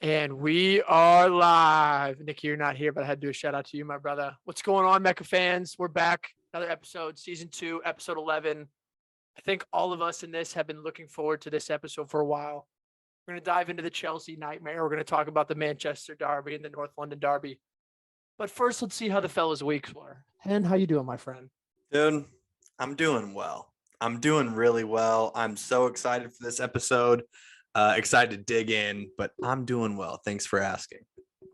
And we are live. Nikki, you're not here, but I had to do a shout out to you, my brother. What's going on, Mecca fans? We're back. Another episode, season 2, episode 11. I think all of us in this have been looking forward to this episode for a while. We're going to dive into the Chelsea nightmare. We're going to talk about the Manchester Derby and the North London Derby. But first, let's see how the fellas' weeks were. Hen, how you doing, my friend? Dude, I'm doing well. I'm doing really well. I'm so excited for this episode. Excited to dig in, but I'm doing well. Thanks for asking.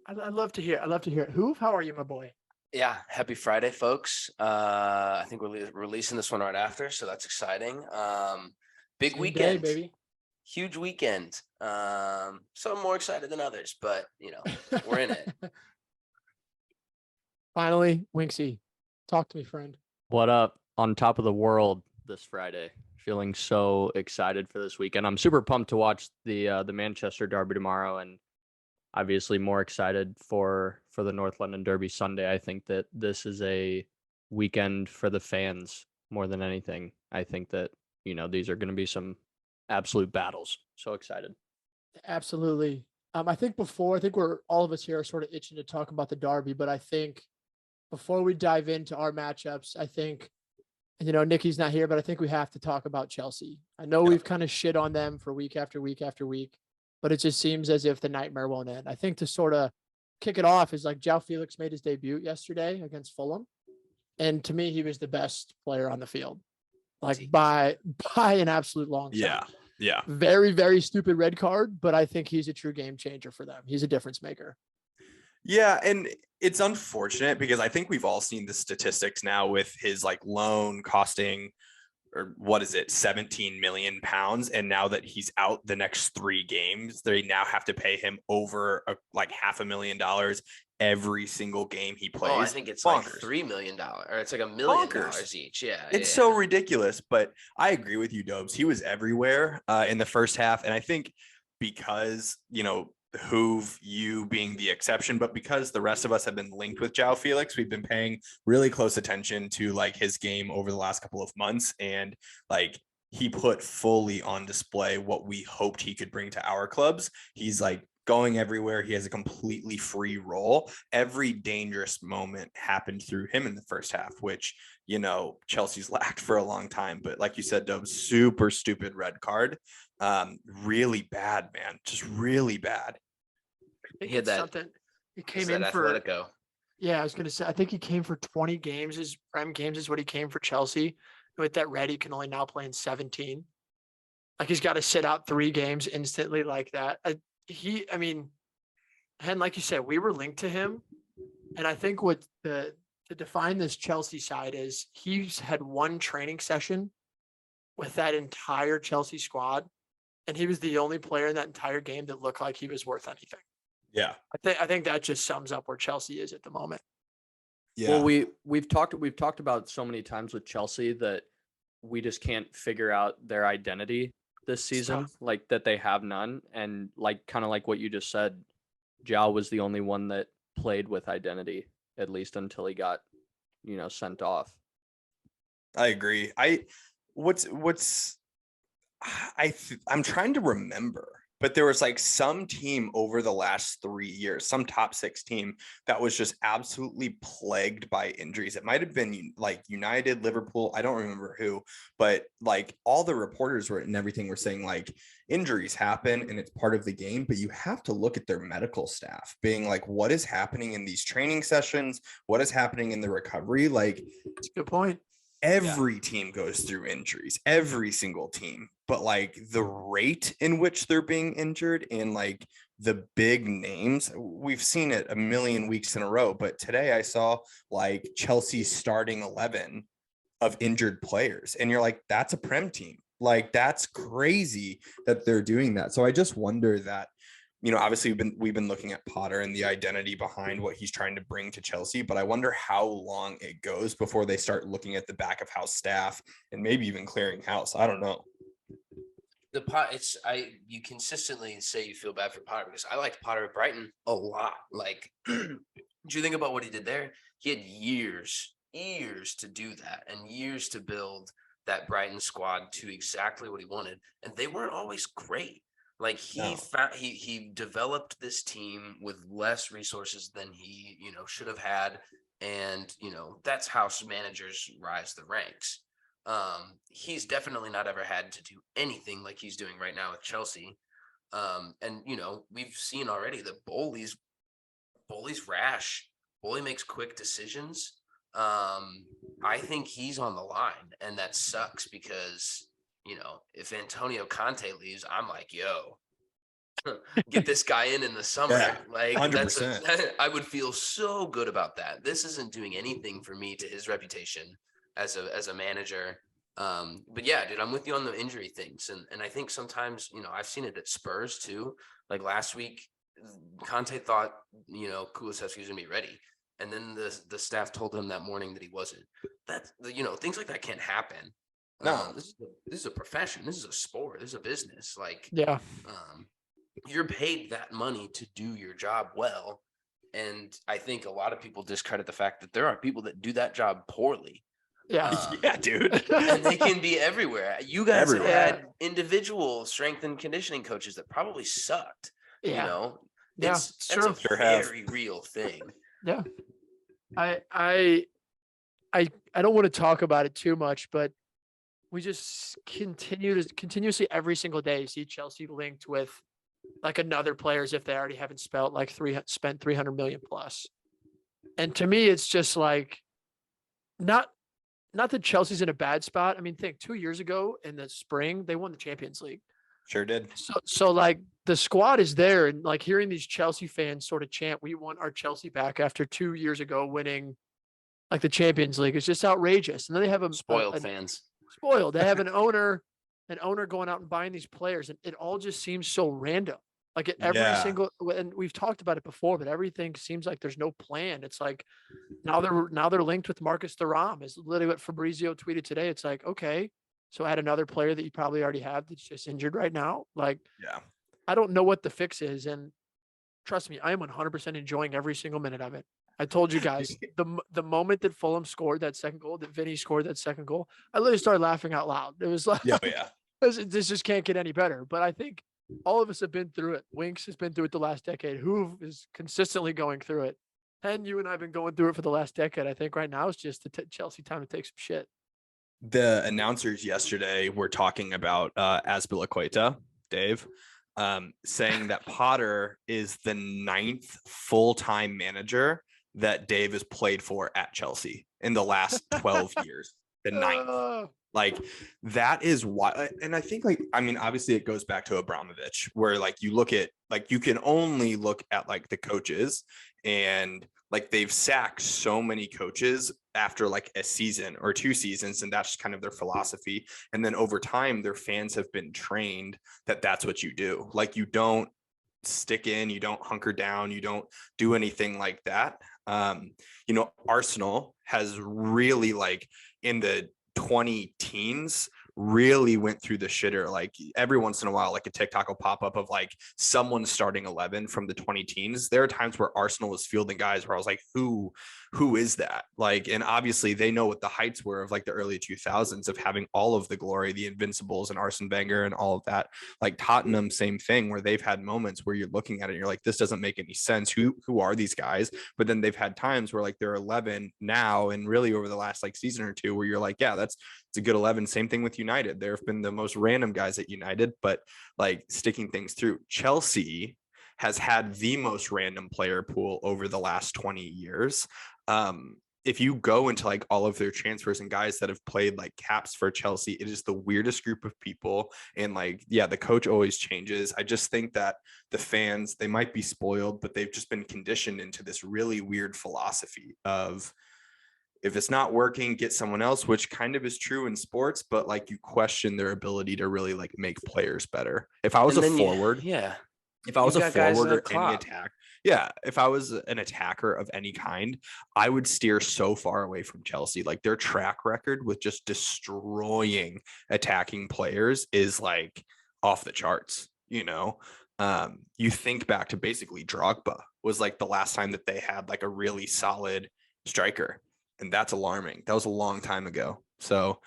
I'd love to hear. I'd love to hear it. Hoove, how are you, my boy? Yeah, happy Friday, folks. I think we're releasing this one right after, so that's exciting. Big Same weekend, day, baby. huge weekend. So I'm more excited than others, but we're in it. Finally, Winksy, talk to me, friend. What up? On top of the world this Friday. Feeling so excited for this weekend. I'm super pumped to watch the Manchester Derby tomorrow, and obviously more excited for the North London Derby Sunday. I think that this is a weekend for the fans more than anything. I think that, these are going to be some absolute battles. So excited. Absolutely. I think we're all of us here are sort of itching to talk about the Derby, but I think before we dive into our matchups, I think, Nikki's not here, but I think we have to talk about Chelsea. I know we've kind of shit on them for week after week after week, but it just seems as if the nightmare won't end. I think to sort of kick it off is like João Felix made his debut yesterday against Fulham. And to me, he was the best player on the field, like by an absolute long shot. Yeah. Very, very stupid red card, but I think he's a true game changer for them. He's a difference maker. Yeah, and it's unfortunate because I think we've all seen the statistics now with his loan costing, or what is it, 17 million pounds. And now that he's out the next 3 games, they now have to pay him over $500,000 every single game he plays. Oh, I think it's bonkers. like $3 million, or it's like $1 million each. Yeah, it's so ridiculous. But I agree with you, Dobes. He was everywhere in the first half, and I think because Hoove, you being the exception, but because the rest of us have been linked with João Felix, we've been paying really close attention to his game over the last couple of months, and he put fully on display what we hoped he could bring to our clubs. He's going everywhere. He has a completely free role. Every dangerous moment happened through him in the first half, which Chelsea's lacked for a long time. But like you said, Dub, super stupid red card. Really bad, man. Just really bad. He had that. He came in for Atletico. Yeah, I was gonna say. I think he came for 20 games. His prime games is what he came for Chelsea. With that red, he can only now play in 17. He's got to sit out 3 games instantly like that. And like you said, we were linked to him, and I think what to define this Chelsea side is he's had 1 training session with that entire Chelsea squad, and he was the only player in that entire game that looked like he was worth anything. Yeah, I think that just sums up where Chelsea is at the moment. Yeah. Well, we've talked about so many times with Chelsea that we just can't figure out their identity this season, that they have none. And kind of like what you just said, João was the only one that played with identity, at least until he got, sent off. I agree. I'm trying to remember, but there was some team over the last 3 years, some top 6 team that was just absolutely plagued by injuries. It might've been United, Liverpool. I don't remember who, but all the reporters and everything were saying injuries happen and it's part of the game, but you have to look at their medical staff being what is happening in these training sessions? What is happening in the recovery? That's a good point. Every team goes through injuries, every single team, but the rate in which they're being injured and the big names, we've seen it a million weeks in a row. But today I saw Chelsea's starting 11 of injured players, and you're that's a Prem team. That's crazy that they're doing that. So I just wonder that, obviously we've been looking at Potter and the identity behind what he's trying to bring to Chelsea, but I wonder how long it goes before they start looking at the back of house staff and maybe even clearing house. I don't know. You consistently say you feel bad for Potter because I liked Potter at Brighton a lot. Do you think about what he did there? He had years to do that and years to build that Brighton squad to exactly what he wanted, and they weren't always great. Like he developed this team with less resources than he, should have had. And, that's how managers rise the ranks. He's definitely not ever had to do anything like he's doing right now with Chelsea. And, we've seen already that Bowley's rash. Bowley makes quick decisions. I think he's on the line, and that sucks because, if Antonio Conte leaves, I'm like, yo, get this guy in the summer. Yeah, Like 100%. I would feel so good about that. This isn't doing anything for me to his reputation as a manager. But yeah, dude, I'm with you on the injury things. And I think sometimes, I've seen it at Spurs too. Like last week, Conte thought, Kulusevski was gonna be ready. And then the staff told him that morning that he wasn't. That's things like that can't happen. No. This is a profession. This is a sport. This is a business. Like, Yeah. You're paid that money to do your job well. And I think a lot of people discredit the fact that there are people that do that job poorly. Yeah. Yeah, dude. And they can be everywhere. You guys Everywhere. have had individual strength and conditioning coaches that probably sucked. Yeah. That's true. a Sure have. very real thing. Yeah. I don't want to talk about it too much, but we just continuously every single day see Chelsea linked with like another player as if they already haven't spent 300 million plus. And to me, it's just like not that Chelsea's in a bad spot. I mean, think 2 years ago in the spring, they won the Champions League. Sure did. So like the squad is there, and like hearing these Chelsea fans sort of chant, "We want our Chelsea back" after 2 years ago winning like the Champions League is just outrageous. And then they have Spoiled fans. spoiled. They have an owner going out and buying these players, and it all just seems so random. Like at every Yeah. single, and we've talked about it before, but everything seems like there's no plan. It's like now they're linked with Marcus Thuram. Is literally what Fabrizio tweeted today. It's like, okay, so add another player that you probably already have that's just injured right now. Like, Yeah. I don't know what the fix is, and trust me, I am 100% enjoying every single minute of it. I told you guys the moment that Fulham scored that second goal, that Vinny scored that second goal, I literally started laughing out loud. It was like, Yeah. Yeah. this just can't get any better. But I think all of us have been through it. Winks has been through it the last decade. Hoove is consistently going through it. And you and I have been going through it for the last decade. I think right now is just the Chelsea time to take some shit. The announcers yesterday were talking about Azpilicueta, Dave, saying that Potter is the 9th full-time manager that Dave has played for at Chelsea in the last 12 years. The 9th. Like that is why. And I think obviously it goes back to Abramovich, where like you look at, like, you can only look at like the coaches, and like they've sacked so many coaches after like a season or 2 seasons, and that's kind of their philosophy. And then over time, their fans have been trained that that's what you do. Like you don't stick in, you don't hunker down, you don't do anything like that. Arsenal has really, like, in the 20 teens, really went through the shitter. Like every once in a while, like a TikTok will pop up of like someone starting 11 from the 20 teens. There are times where Arsenal was fielding guys where I was like, who is that? Like, and obviously they know what the heights were of like the early 2000s of having all of the glory, the Invincibles and Arsene Wenger and all of that. Like Tottenham, same thing, where they've had moments where you're looking at it and you're like, this doesn't make any sense. Who are these guys? But then they've had times where like they're 11 now, and really over the last like season or two, where you're like, yeah, it's a good 11. Same thing with United. There have been the most random guys at United, but like sticking things through. Chelsea has had the most random player pool over the last 20 years. If you go into like all of their transfers and guys that have played like caps for Chelsea, it is the weirdest group of people. And like, yeah, the coach always changes. I just think that the fans, they might be spoiled, but they've just been conditioned into this really weird philosophy of, if it's not working, get someone else, which kind of is true in sports, but like you question their ability to really like make players better. If I was a forward, if I was a forward or any attack, if I was an attacker of any kind, I would steer so far away from Chelsea. Like their track record with just destroying attacking players is like off the charts, you think back to basically Drogba was like the last time that they had like a really solid striker. And that's alarming. That was a long time ago. So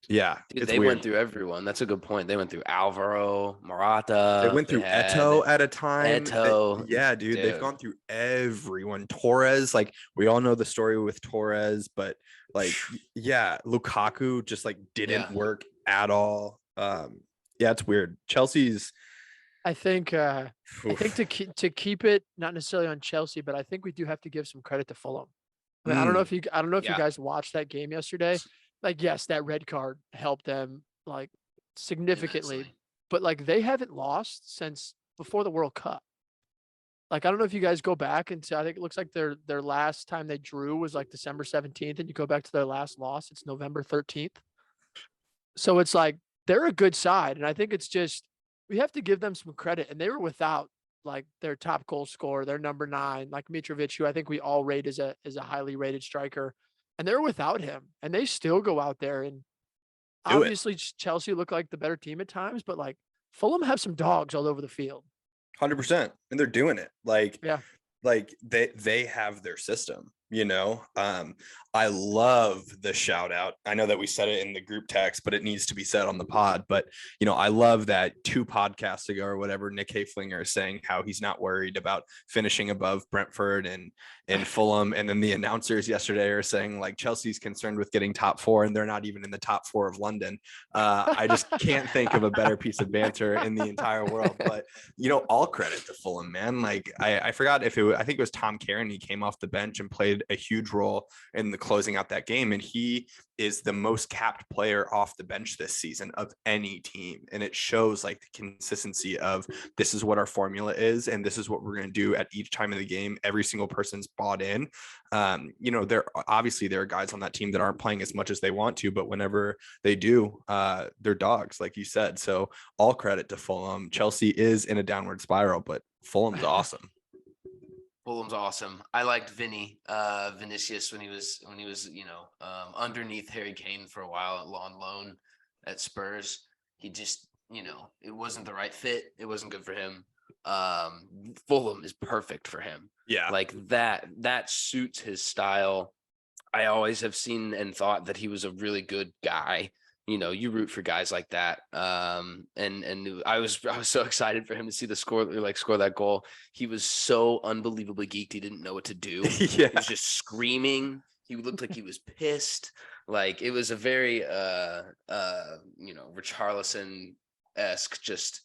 Yeah, Dude, it's they weird. went through everyone. That's a good point. They went through Alvaro, Morata. They went through had Eto at a time. Eto. Yeah, dude, they've gone through everyone. Torres, like we all know the story with Torres, but like, yeah, Lukaku just like didn't Yeah. work at all. Yeah, it's weird. Chelsea's. I think Oof. to keep it not necessarily on Chelsea, but I think we do have to give some credit to Fulham. I mean, I don't know if you Yeah. guys watched that game yesterday. Like, yes, that red card helped them like significantly, Immensely. but like they haven't lost since before the World Cup. Like, I don't know if you guys go back and I think it looks like their last time they drew was like December 17th, and you go back to their last loss, it's November 13th. So it's like they're a good side, and I think it's just we have to give them some credit. And they were without like their top goal scorer, their number 9, like Mitrovic, who I think we all rate as a highly rated striker, and they're without him, and they still go out there and Do it. obviously Chelsea look like the better team at times, but like Fulham have some dogs all over the field. 100%, and they're doing it. Like, Yeah. like they have their system, you know. I love the shout out. I know that we said it in the group text, but it needs to be said on the pod. But you know, I love that 2 podcasts ago or whatever, Nick Hayflinger is saying how he's not worried about finishing above Brentford and Fulham, and then the announcers yesterday are saying like Chelsea's concerned with getting top 4, and they're not even in the top 4 of London. I just can't think of a better piece of banter in the entire world. But you know, all credit to Fulham, man. Like I forgot if I think it was Tom Cairney. He came off the bench and played a huge role in the closing out that game, and he is the most capped player off the bench this season of any team. And it shows like the consistency of this is what our formula is, and this is what we're going to do at each time of the game. Every single person's bought in. You know, there are guys on that team that aren't playing as much as they want to, but whenever they do, they're dogs, like you said. So all credit to Fulham. Chelsea is in a downward spiral, but Fulham's awesome. Fulham's awesome. I liked Vinicius when he was underneath Harry Kane for a while on loan at Spurs. He just, it wasn't the right fit. It wasn't good for him. Fulham is perfect for him. Yeah. Like that suits his style. I always have seen and thought that he was a really good guy. You root for guys like that. And I was so excited for him to see score that goal. He was so unbelievably geeked. He didn't know what to do. Yeah. He was just screaming. He looked like he was pissed. Like it was a very, Richarlison-esque just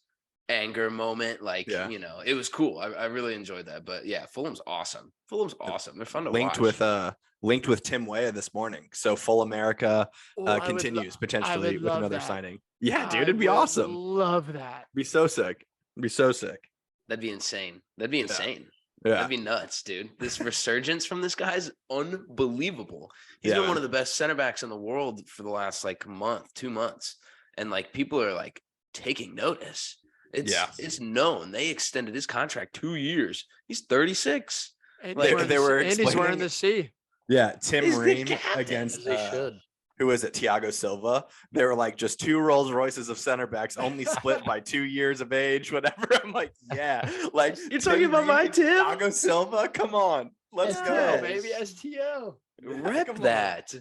anger moment. Like, Yeah. It was cool. I really enjoyed that. But yeah, Fulham's awesome. Fulham's awesome. They're fun to linked watch. Linked with Tim Weah this morning. So Full America Oh, continues I potentially would with love another that. signing. Yeah, dude, I it'd be would awesome. Love that. Be so sick. Be so sick. That'd be insane. That'd be insane. Yeah. That'd be nuts, dude. This resurgence from this guy is unbelievable. He's Yeah, been man. one of the best center backs in the world for the last month, 2 months. And people are taking notice. It's known. They extended his contract 2 years. He's 36. And They were and he's wearing explaining- the C. Yeah, Tim He's the Ream captain. against They should. who was it? Thiago Silva. They were like just 2 Rolls Royces of center backs, only split by 2 years of age, whatever. I'm like, yeah, like You're talking about my and Tim? Thiago Silva. Come on, let's STO, go, baby, STO. Rep Come on. that.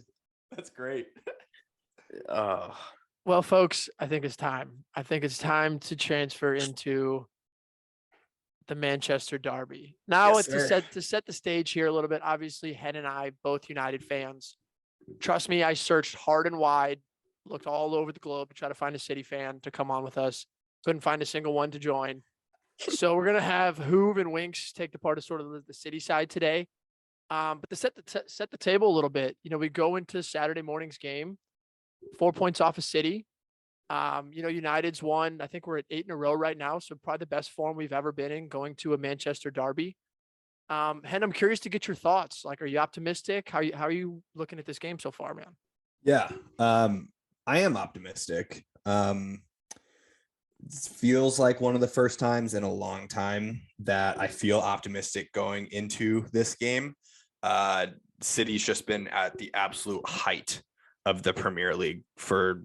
That's great. Oh, Well, folks, I think it's time. I think it's time to transfer into the Manchester Derby. Now, Yes, sir. to set the stage here a little bit, obviously, Hen and I, both United fans. Trust me, I searched hard and wide, looked all over the globe to try to find a City fan to come on with us. Couldn't find a single one to join. So we're gonna have Hoove and Winks take the part of sort of the City side today. But to set the table a little bit, we go into Saturday morning's game, 4 points off of City. United's won. I think we're at 8 in a row right now, so probably the best form we've ever been in going to a Manchester Derby. Hen, I'm curious to get your thoughts. Like, are you optimistic? How are you looking at this game so far, man? Yeah, I am optimistic. It feels like one of the first times in a long time that I feel optimistic going into this game. City's just been at the absolute height of the Premier League for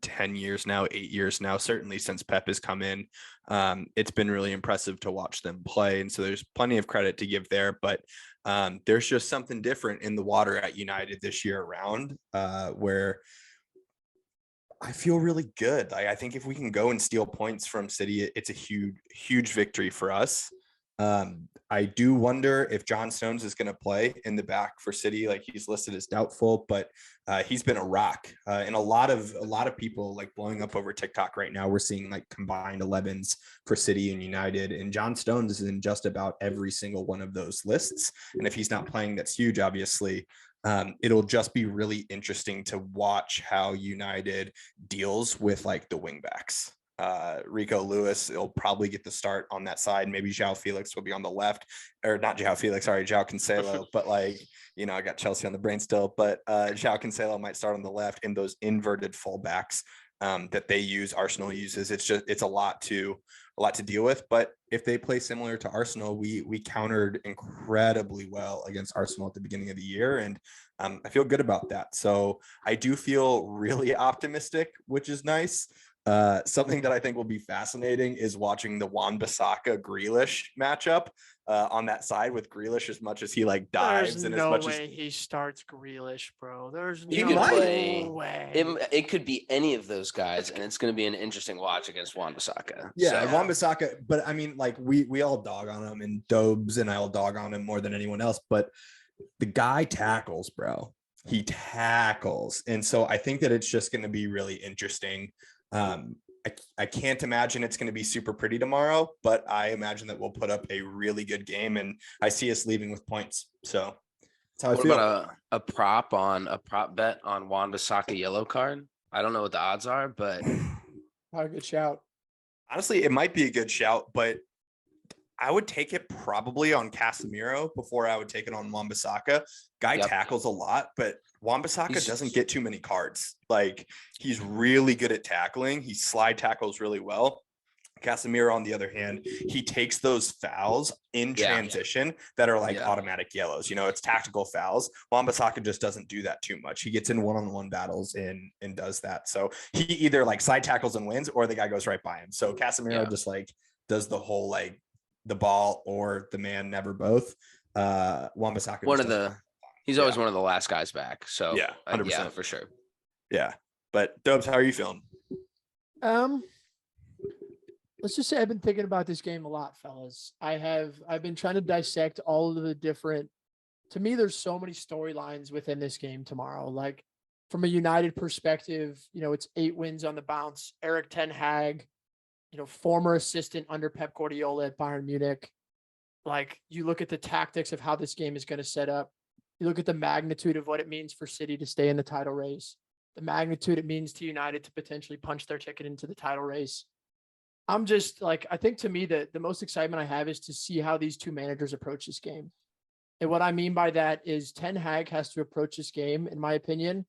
10 years now, 8 years now, certainly since Pep has come in. It's been really impressive to watch them play. And so there's plenty of credit to give there, but there's just something different in the water at United this year around, where I feel really good. I think if we can go and steal points from City, it's a huge victory for us. I do wonder if John Stones is going to play in the back for City. Like, he's listed as doubtful, but he's been a rock. And a lot of people like blowing up over TikTok right now. We're seeing like combined 11s for City and United, and John Stones is in just about every single one of those lists. And if he's not playing, that's huge, obviously. It'll just be really interesting to watch how United deals with like the wingbacks. Rico Lewis will probably get the start on that side. Maybe João Felix will be on the left, or not João Felix, sorry, João Cancelo. But like, I got Chelsea on the brain still, but João Cancelo might start on the left in those inverted fullbacks that they use, Arsenal uses. It's a lot to deal with. But if they play similar to Arsenal, we countered incredibly well against Arsenal at the beginning of the year, and I feel good about that. So I do feel really optimistic, which is nice. Something that I think will be fascinating is watching the Wan-Bissaka Grealish matchup on that side, with Grealish, as much as he like dives There's and no as much way as he starts Grealish, bro. There's He no could play. way. It could be any of those guys, and it's going to be an interesting watch against Wan-Bissaka. Yeah, So, Wan-Bissaka, but I mean, like we all dog on him, and Dobes and I'll dog on him more than anyone else. But the guy tackles, bro. He tackles, and so I think that it's just going to be really interesting. I can't imagine it's going to be super pretty tomorrow, but I imagine that we'll put up a really good game, and I see us leaving with points. So that's how I what feel. about a prop bet on Wan-Bissaka yellow card? I don't know what the odds are, but Probably a good shout. Honestly, it might be a good shout, but I would take it probably on Casemiro before I would take it on Wan-Bissaka. Guy Yep. tackles a lot, but Wan-Bissaka He's- doesn't get too many cards. Like, he's really good at tackling. He slide tackles really well. Casemiro, on the other hand, he takes those fouls in Yeah. transition that are like Yeah. automatic yellows. It's tactical fouls. Wan-Bissaka just doesn't do that too much. He gets in one-on-one battles and does that. So he either like side tackles and wins, or the guy goes right by him. So Casemiro Yeah. just like does the whole like the ball or the man, never both. Wan-Bissaka he's always one of the last guys back. So Yeah, 100%. yeah, for sure. Yeah. But Dubs, how are you feeling? Let's just say I've been thinking about this game a lot, fellas. I've been trying to dissect all of the different. To me, there's so many storylines within this game tomorrow. Like, from a United perspective, it's 8 wins on the bounce. Eric Ten Hag, former assistant under Pep Guardiola at Bayern Munich. Like, you look at the tactics of how this game is going to set up. You look at the magnitude of what it means for City to stay in the title race, the magnitude it means to United to potentially punch their ticket into the title race. I'm just like, I think to me that the most excitement I have is to see how these two managers approach this game. And what I mean by that is Ten Hag has to approach this game, in my opinion,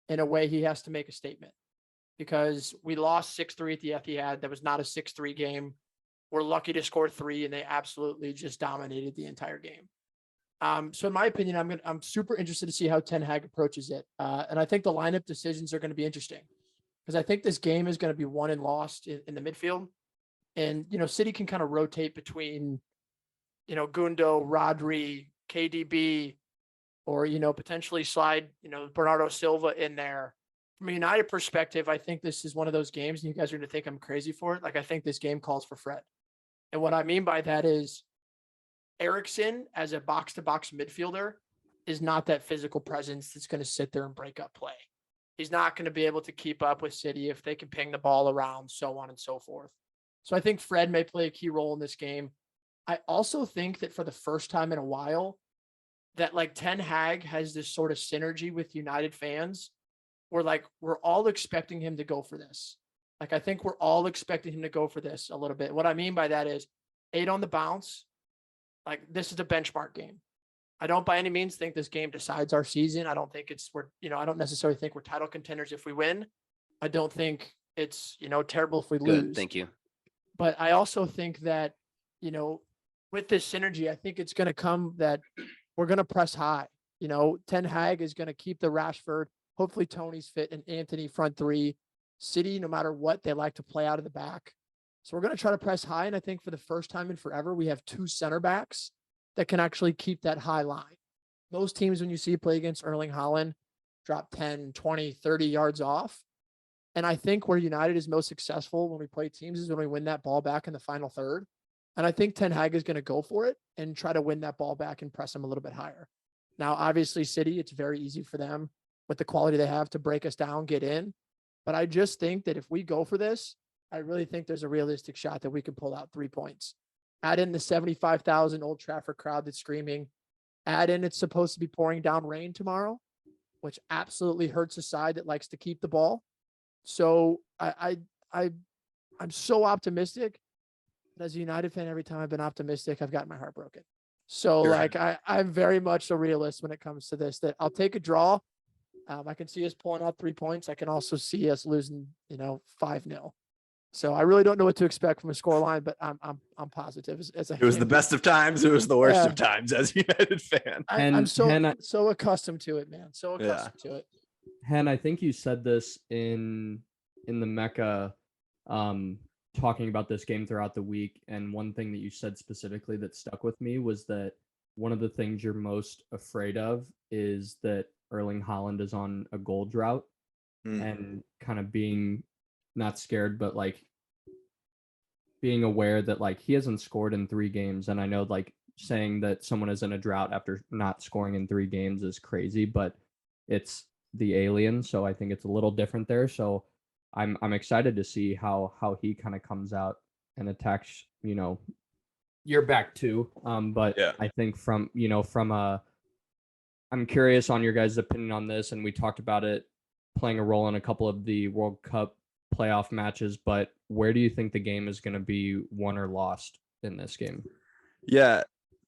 in a way he has to make a statement, because we lost 6-3 at the Etihad. That was not a 6-3 game. We're lucky to score 3, and they absolutely just dominated the entire game. So in my opinion, I'm super interested to see how Ten Hag approaches it. And I think the lineup decisions are going to be interesting, because I think this game is going to be won and lost in the midfield. And, City can kind of rotate between, Gundo, Rodri, KDB, or, potentially slide, Bernardo Silva in there. From a United perspective, I think this is one of those games, and you guys are going to think I'm crazy for it. Like, I think this game calls for Fred. And what I mean by that is Eriksen, as a box-to-box midfielder, is not that physical presence that's going to sit there and break up play. He's not going to be able to keep up with City if they can ping the ball around, so on and so forth. So I think Fred may play a key role in this game. I also think that for the first time in a while, that like Ten Hag has this sort of synergy with United fans where like we're all expecting him to go for this. Like, I think we're all expecting him to go for this a little bit. What I mean by that is 8 on the bounce. Like, this is a benchmark game. I don't by any means think this game decides our season. I don't think I don't necessarily think we're title contenders if we win. I don't think it's, terrible if we lose. Good. Thank you. But I also think that, with this synergy, I think it's going to come that we're going to press high. Ten Hag is going to keep the Rashford. Hopefully Tony's fit and Anthony front 3. City, no matter what, they like to play out of the back. So we're going to try to press high. And I think for the first time in forever, we have 2 center backs that can actually keep that high line. Most teams, when you see play against Erling Haaland, drop 10, 20, 30 yards off. And I think where United is most successful when we play teams is when we win that ball back in the final third. And I think Ten Hag is going to go for it and try to win that ball back and press them a little bit higher. Now, obviously, City, it's very easy for them with the quality they have to break us down, get in. But I just think that if we go for this, I really think there's a realistic shot that we can pull out 3 points. Add in the 75,000 Old Trafford crowd that's screaming. Add in it's supposed to be pouring down rain tomorrow, which absolutely hurts a side that likes to keep the ball. So I'm so optimistic. As a United fan, every time I've been optimistic, I've gotten my heart broken. So Sure. I'm very much a realist when it comes to this, that I'll take a draw. I can see us pulling out 3 points. I can also see us losing, 5-0. So I really don't know what to expect from a score line, but I'm positive as I It was can the be. best of times. It was the worst Yeah. of times as a United fan. I'm And so accustomed to it, man. So Yeah. accustomed to it. Hen, I think you said this in the Mecca, talking about this game throughout the week. And one thing that you said specifically that stuck with me was that one of the things you're most afraid of is that Erling Haaland is on a goal drought, and kind of being not scared, but like being aware that like he hasn't scored in 3 games. And I know like saying that someone is in a drought after not scoring in 3 games is crazy, but it's the alien. So I think it's a little different there. So I'm excited to see how he kind of comes out and attacks, you're back too. But Yeah. I think from I'm curious on your guys' opinion on this, and we talked about it playing a role in a couple of the World Cup playoff matches, but where do you think the game is going to be won or lost in this game? Yeah,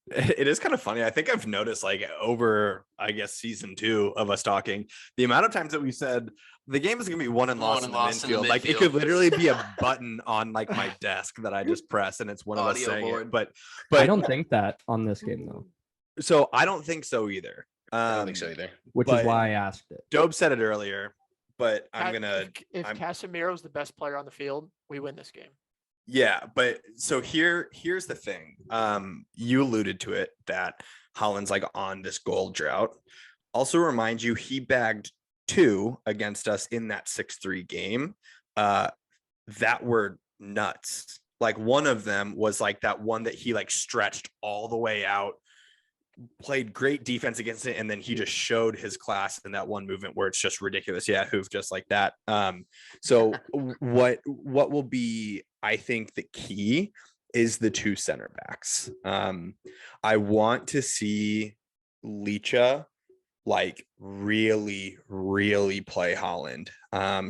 it is kind of funny. I think I've noticed like over, I guess, season 2 of us talking, the amount of times that we said the game is going to be won and lost in the midfield. Like it could literally be a button on like my desk that I just press and it's one of us Audio saying board. it. But I don't think that on this game though. So I don't think so either. I don't think so either. Which is but- why I asked it. Dobe said it earlier, but I'm gonna. If I'm- Casemiro's the best player on the field, we win this game. Yeah, but so here's the thing. You alluded to it that Holland's like on this goal drought. Also remind you, he bagged 2 against us in that 6-3 game. That were nuts. Like one of them was like that one that he like stretched all the way out, played great defense against it, and then he just showed his class in that one movement where it's just ridiculous. Yeah, hoof just like that. So what will be, I think, the key is the 2 center backs. I want to see Licha like really play Holland,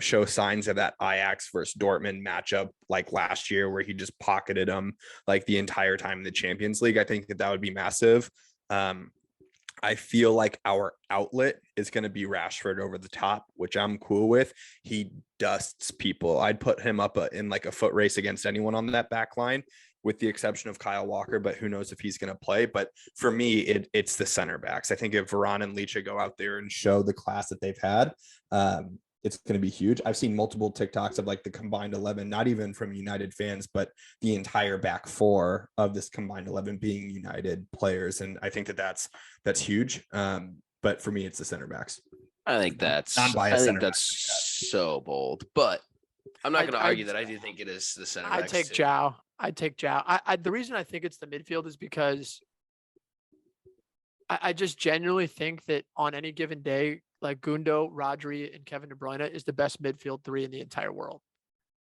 show signs of that Ajax versus Dortmund matchup like last year where he just pocketed them like the entire time in the Champions League. I think that would be massive. I feel like our outlet is going to be Rashford over the top, which I'm cool with. He dusts people. I'd put him up in like a foot race against anyone on that back line, with the exception of Kyle Walker, but who knows if he's going to play. But for me, it's the center backs. I think if Varane and Licha go out there and show the class that they've had, it's going to be huge. I've seen multiple TikToks of like the combined 11, not even from United fans, but the entire back 4 of this combined 11 being United players. And I think that's huge. But for me, it's the center backs. I think that's Non-biased center back. so bold, but I'm not going to argue that I do think it is the center backs. I'd take Joao. The reason I think it's the midfield is because I just genuinely think that on any given day, like Gundo, Rodri, and Kevin De Bruyne is the best midfield 3 in the entire world.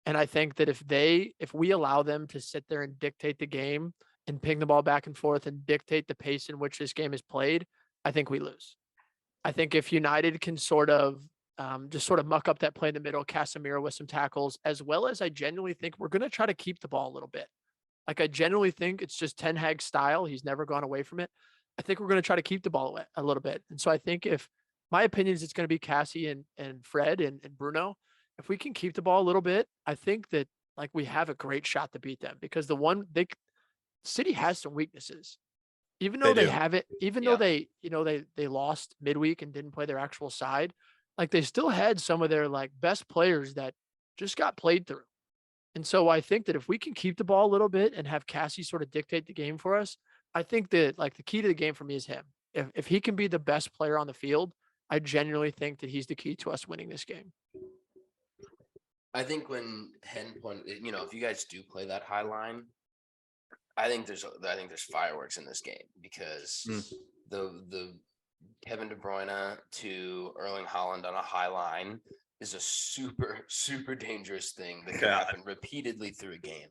And I think that if we allow them to sit there and dictate the game and ping the ball back and forth and dictate the pace in which this game is played, I think we lose. I think if United can sort of muck up that play in the middle, Casemiro with some tackles, as well as I genuinely think we're going to try to keep the ball a little bit. Like I genuinely think it's just Ten Hag's style. He's never gone away from it. I think we're going to try to keep the ball away a little bit. And so I think my opinion is it's going to be Cassie and Fred and Bruno. If we can keep the ball a little bit, I think that like we have a great shot to beat them, because City has some weaknesses. Even though they have it, even though they lost midweek and didn't play their actual side, like they still had some of their like best players that just got played through. And so I think that if we can keep the ball a little bit and have Cassie sort of dictate the game for us, I think that like the key to the game for me is him. If he can be the best player on the field, I genuinely think that he's the key to us winning this game. I think when Hen point, if you guys do play that high line, I think there's fireworks in this game because the Kevin De Bruyne to Erling Haaland on a high line is a super, super dangerous thing that can happen repeatedly through a game.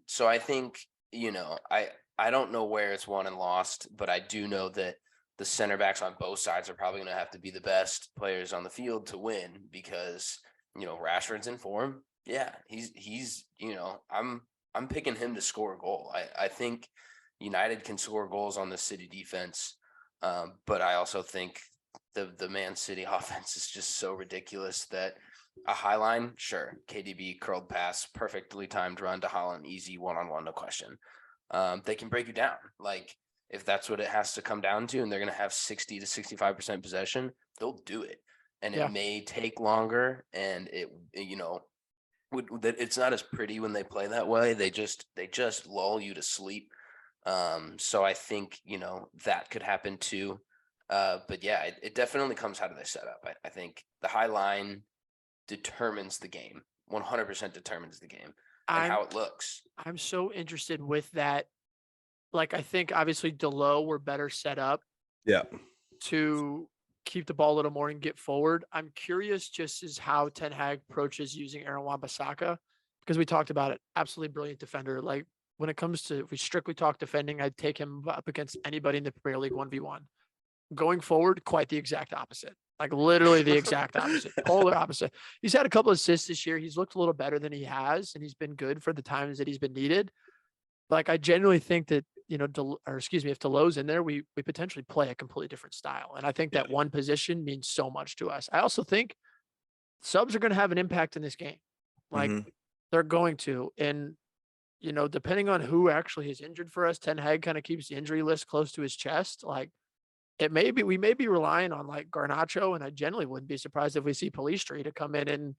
So I think, I don't know where it's won and lost, but I do know that the center backs on both sides are probably going to have to be the best players on the field to win because, Rashford's in form. Yeah, he's I'm picking him to score a goal. I think United can score goals on the City defense. But I also think the Man City offense is just so ridiculous that a high line, sure, KDB curled pass, perfectly timed run to Holland, easy one-on-one, no question. They can break you down. Like if that's what it has to come down to, and they're going to have 60 to 65% possession, they'll do it. And it may take longer, and it's not as pretty when they play that way. They just lull you to sleep. So I think, that could happen too. But yeah, it definitely comes how do they set up. I think the high line determines the game, 100% determines the game and how it looks. I'm so interested with that. Like, I think obviously Delo were better set up to keep the ball a little more and get forward. I'm curious just as how Ten Hag approaches using Aaron Wan-Bissaka, because we talked about it. Absolutely brilliant defender. Like when it comes to, if we strictly talk defending, I'd take him up against anybody in the Premier League 1v1. Going forward, quite the exact opposite. Like literally the exact opposite, polar opposite. He's had a couple of assists this year. He's looked a little better than he has, and he's been good for the times that he's been needed. But like I genuinely think that, if Delo's in there, we potentially play a completely different style. And I think that one position means so much to us. I also think subs are going to have an impact in this game. Like they're going to. And, depending on who actually is injured for us, Ten Hag kind of keeps the injury list close to his chest. Like we may be relying on like Garnacho, and I generally wouldn't be surprised if we see Pellistri to come in and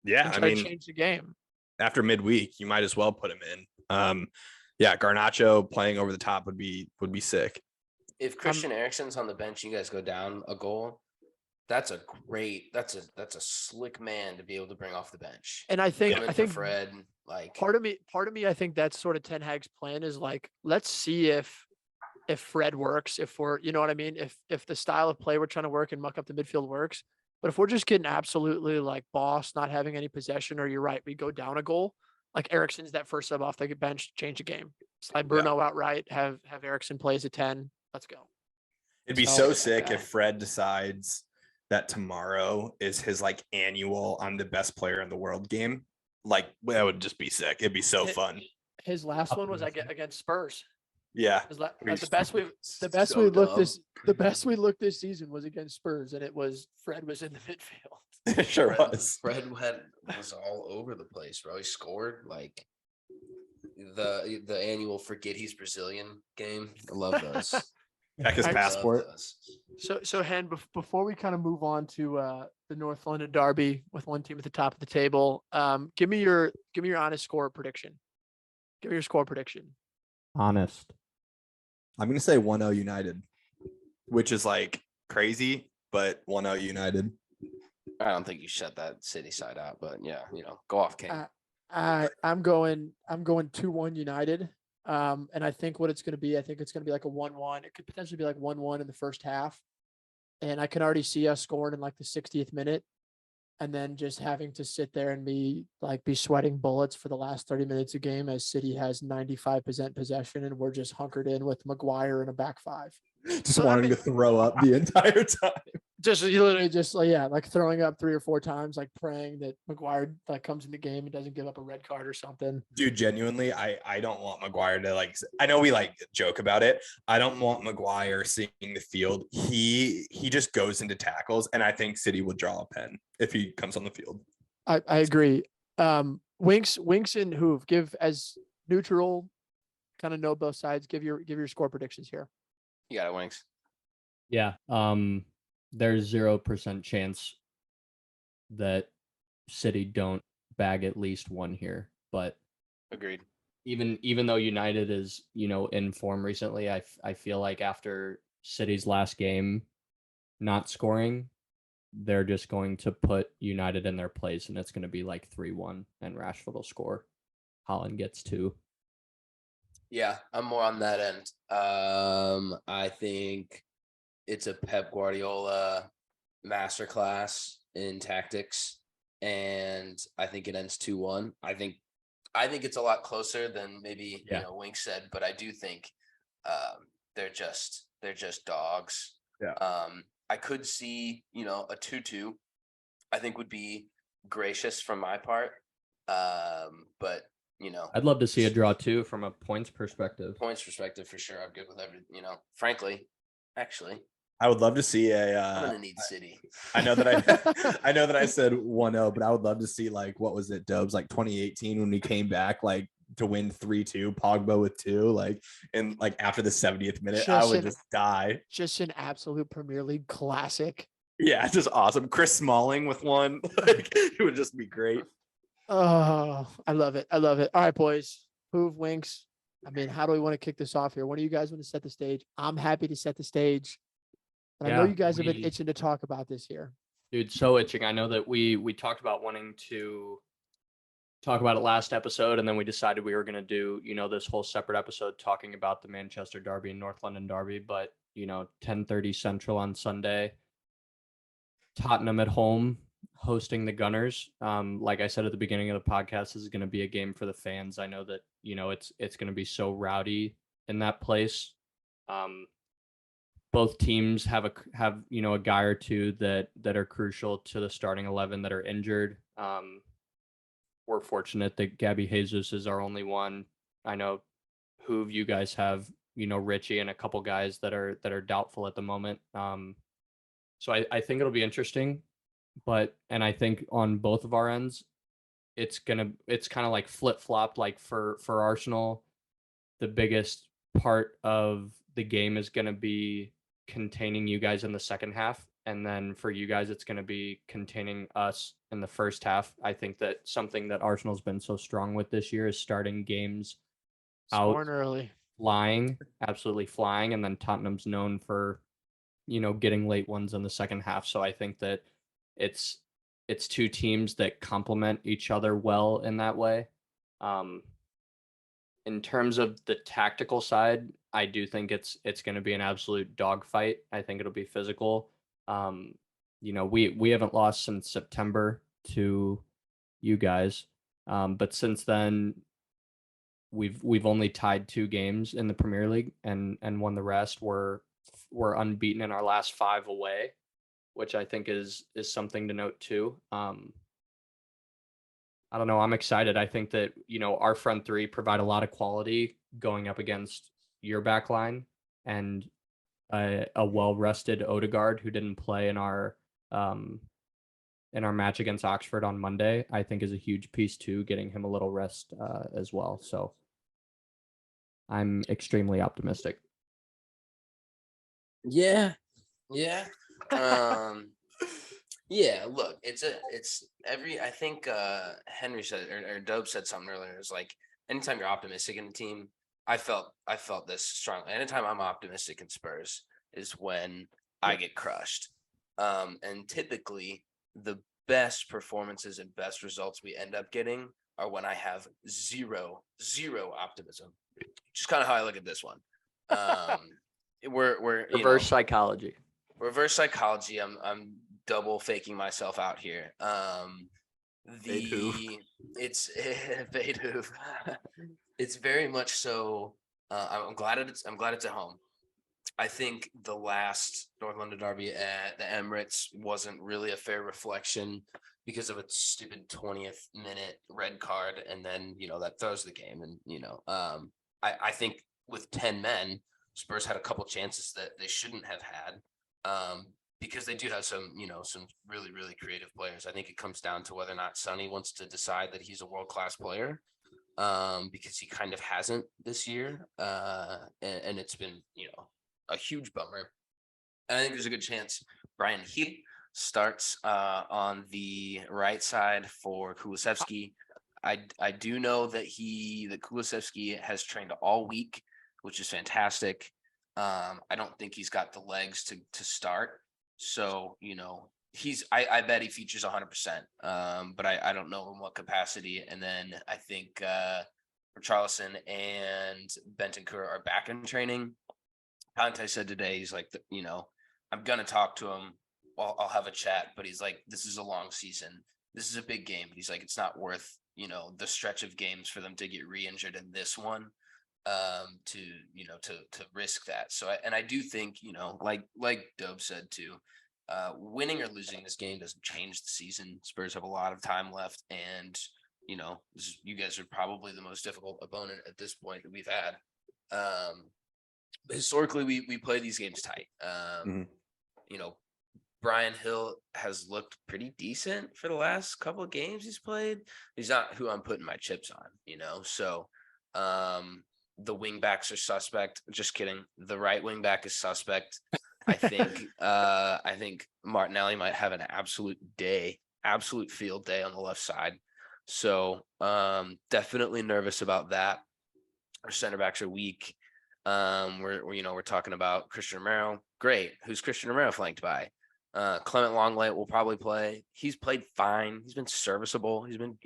try to change the game. After midweek, you might as well put him in. Garnacho playing over the top would be sick. If Christian Eriksen's on the bench, you guys go down a goal. That's a slick man to be able to bring off the bench. And I think Fred, like part of me, I think that's sort of Ten Hag's plan is like, let's see if Fred works, if we're, you know what I mean? If the style of play we're trying to work and muck up the midfield works. But if we're just getting absolutely like boss, not having any possession, or you're right, we go down a goal, like Eriksen's that first sub off the bench, change the game. Slide Bruno outright, have Eriksen play as a 10. Let's go. It'd be so sick if Fred decides that tomorrow is his like annual I'm the best player in the world game. Like that would just be sick. It'd be so fun. His last one was against Spurs. Yeah. The best we looked this season was against Spurs, and it was Fred was in the midfield. It sure was. Fred was all over the place, bro. He scored like the annual forget he's Brazilian game. I love those. Check his passport. So Hen, before we kind of move on to the North London derby with one team at the top of the table, give me your honest score prediction. Give me your score prediction. Honest. I'm gonna say 1-0 United, which is like crazy, but 1-0 United. I don't think you shut that City side out, but yeah, go off, King. I'm going 2-1 United. And I think what it's going to be, it's going to be like a 1-1. It could potentially be like 1-1 in the first half. And I can already see us scoring in like the 60th minute. And then just having to sit there and be sweating bullets for the last 30 minutes of game as City has 95% possession and we're just hunkered in with Maguire in a back five. Just wanting to throw up the entire time. Like throwing up 3 or 4 times, like praying that Maguire like comes in the game and doesn't give up a red card or something. Dude, genuinely, I don't want Maguire to like. I know we like joke about it. I don't want Maguire seeing the field. He just goes into tackles, and I think City will draw a pen if he comes on the field. I agree. Winks and Hoove, give as neutral, kind of know both sides. Give your score predictions here. You got it, Winks. Yeah. There's 0% chance that City don't bag at least one here, but agreed. Even though United is, in form recently, I feel like after City's last game not scoring, they're just going to put United in their place, and it's going to be like 3-1, and Rashford will score. Holland gets 2. Yeah, I'm more on that end. I think it's a Pep Guardiola masterclass in tactics, and I think it ends 2-1. I think it's a lot closer than maybe Wink said, but I do think they're just dogs. Yeah. I could see a 2-2. I think would be gracious from my part, but I'd love to see a draw too from a points perspective. points perspective for sure. I'm good with everything. Frankly, actually, I would love to see I'm a. gonna need City. I know that I know that I said 1-0, but I would love to see like what was it, Dubs, like 2018 when we came back like to win 3-2, Pogba with 2, like and like after the 70th minute, I would just die. Just an absolute Premier League classic. Yeah, it's just awesome. Chris Smalling with 1, like it would just be great. Oh, I love it. I love it. All right, boys. Hoove, Winks. I mean, how do we want to kick this off here? When do you guys want to set the stage? I'm happy to set the stage. But I know you guys have been itching to talk about this here. Dude, so itching. I know that we talked about wanting to talk about it last episode, and then we decided we were going to do, this whole separate episode talking about the Manchester Derby and North London Derby. But, 10:30 Central on Sunday, Tottenham at home hosting the Gunners. Like I said at the beginning of the podcast, this is going to be a game for the fans. I know that, it's going to be so rowdy in that place. Both teams have a guy or two that are crucial to the starting 11 that are injured. We're fortunate that Gabby Jesus is our only one. I know who you guys have, Richie and a couple guys that are doubtful at the moment. So I think it'll be interesting, and I think on both of our ends, it's kind of like flip-flopped. Like for Arsenal, the biggest part of the game is going to be containing you guys in the second half. And then for you guys, it's going to be containing us in the first half. I think that something that Arsenal's been so strong with this year is starting games Scoring early. Absolutely flying. And then Tottenham's known for, getting late ones in the second half. So I think that it's two teams that complement each other well in that way. In terms of the tactical side, I do think it's going to be an absolute dogfight. I think it'll be physical. We haven't lost since September to you guys, but since then we've only tied 2 games in the Premier League and won the rest. We're unbeaten in our last 5 away, which I think is something to note too. I don't know. I'm excited. I think that, our front 3 provide a lot of quality going up against your back line, and a well-rested Odegaard who didn't play in our match against Oxford on Monday, I think is a huge piece too, getting him a little rest as well. So I'm extremely optimistic. Yeah. Yeah, look, I think Henry said or Dope said something earlier. It's like anytime you're optimistic in a team, I felt this strongly. Anytime I'm optimistic in Spurs is when I get crushed. And typically the best performances and best results we end up getting are when I have zero optimism. Just kind of how I look at this one. We're reverse psychology. Reverse psychology. I'm double faking myself out here. It's Beethoven. It's very much so. I'm glad it's at home. I think the last North London Derby at the Emirates wasn't really a fair reflection because of a stupid 20th minute red card, and then that throws the game. And I think with 10 men, Spurs had a couple chances that they shouldn't have had. Because they do have some really, really creative players. I think it comes down to whether or not Sonny wants to decide that he's a world-class player, because he kind of hasn't this year. And it's been, a huge bummer. And I think there's a good chance Brian Healy starts on the right side for Kulusevski. I do know that Kulusevski has trained all week, which is fantastic. I don't think he's got the legs to start. So, I bet he features 100%. But I don't know in what capacity. And then I think Richarlison and Bentancur are back in training. Conte said today, he's like, I'm going to talk to him. I'll have a chat, but he's like, this is a long season. This is a big game. But he's like, it's not worth, the stretch of games for them to get re-injured in this one, to risk that. So, I do think, like Dobe said too, winning or losing this game doesn't change the season. Spurs have a lot of time left, and you guys are probably the most difficult opponent at this point that we've had. Historically, we play these games tight. Brian Hill has looked pretty decent for the last couple of games he's played. He's not who I'm putting my chips on, so the wing backs are suspect. Just kidding. The right wing back is suspect. I think Martinelli might have an absolute field day on the left side. So definitely nervous about that. Our center backs are weak. We're talking about Christian Romero. Great. Who's Christian Romero flanked by? Clement Longley will probably play. He's played fine. He's been serviceable. He's been,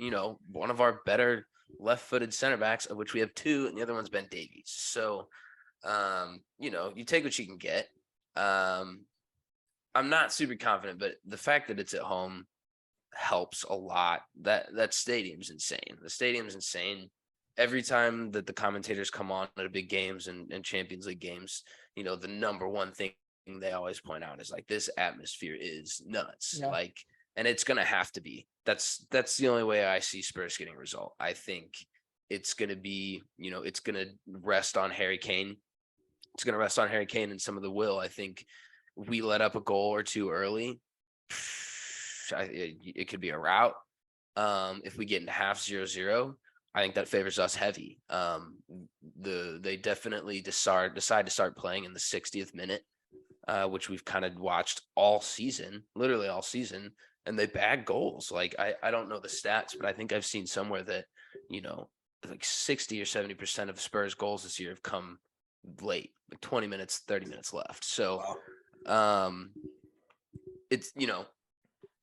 one of our better left-footed center backs, of which we have two, and the other one's Ben Davies. So, you take what you can get. I'm not super confident, but the fact that it's at home helps a lot. That stadium's insane. The stadium's insane. Every time that the commentators come on at big games and Champions League games, the number one thing they always point out is like, this atmosphere is nuts. Yeah. And it's gonna have to be. That's the only way I see Spurs getting a result. I think it's gonna be, it's gonna rest on Harry Kane. It's gonna rest on Harry Kane and some of the will. I think we let up a goal or two early. It could be a rout. If we get into half 0-0, I think that favors us heavy. They definitely decide to start playing in the 60th minute, which we've kind of watched literally all season, and they bag goals. Like, I don't know the stats, but I think I've seen somewhere that, like 60 or 70% of Spurs goals this year have come late, like 20 minutes, 30 minutes left. So, it's,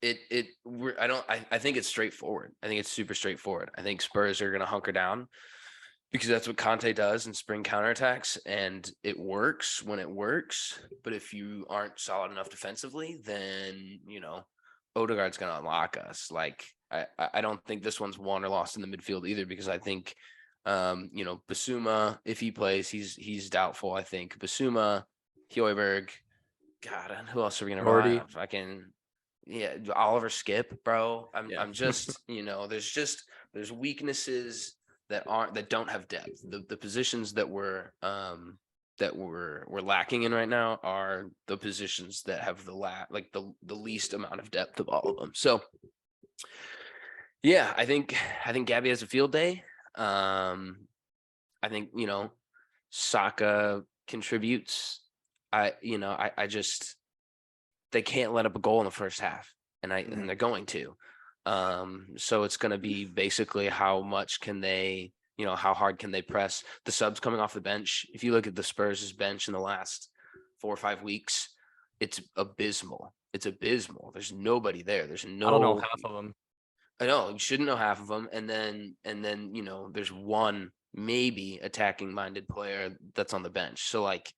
I think it's straightforward. I think it's super straightforward. I think Spurs are going to hunker down because that's what Conte does in spring counterattacks, and it works when it works. But if you aren't solid enough defensively, then, Odegaard's going to unlock us. Like, I don't think this one's won or lost in the midfield either, because I think, Basuma, if he plays, he's doubtful. I think Basuma, Højbjerg, God, and who else are we going to rely on? Yeah, Oliver Skip, bro. I'm just, there's weaknesses that don't have depth. The positions that we're lacking in right now are the positions that have the least amount of depth of all of them. So yeah, I think Gabby has a field day. I think, Saka contributes. They can't let up a goal in the first half, and they're going to. So it's going to be basically how much can they, how hard can they press the subs coming off the bench. If you look at the Spurs' bench in the last 4 or 5 weeks, it's abysmal. There's nobody there. I don't know half of them. I know you shouldn't know half of them. And then, there's one maybe attacking minded player that's on the bench. So like,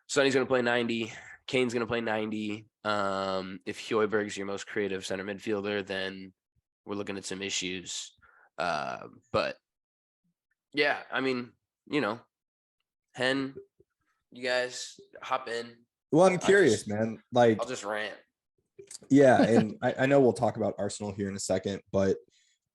Sonny's going to play 90. Kane's going to play 90. If Højbjerg's your most creative center midfielder, then we're looking at some issues. But yeah, I mean, Hen, you guys hop in. Well, I'm curious, man. Like, I'll just rant. Yeah, and I know we'll talk about Arsenal here in a second, but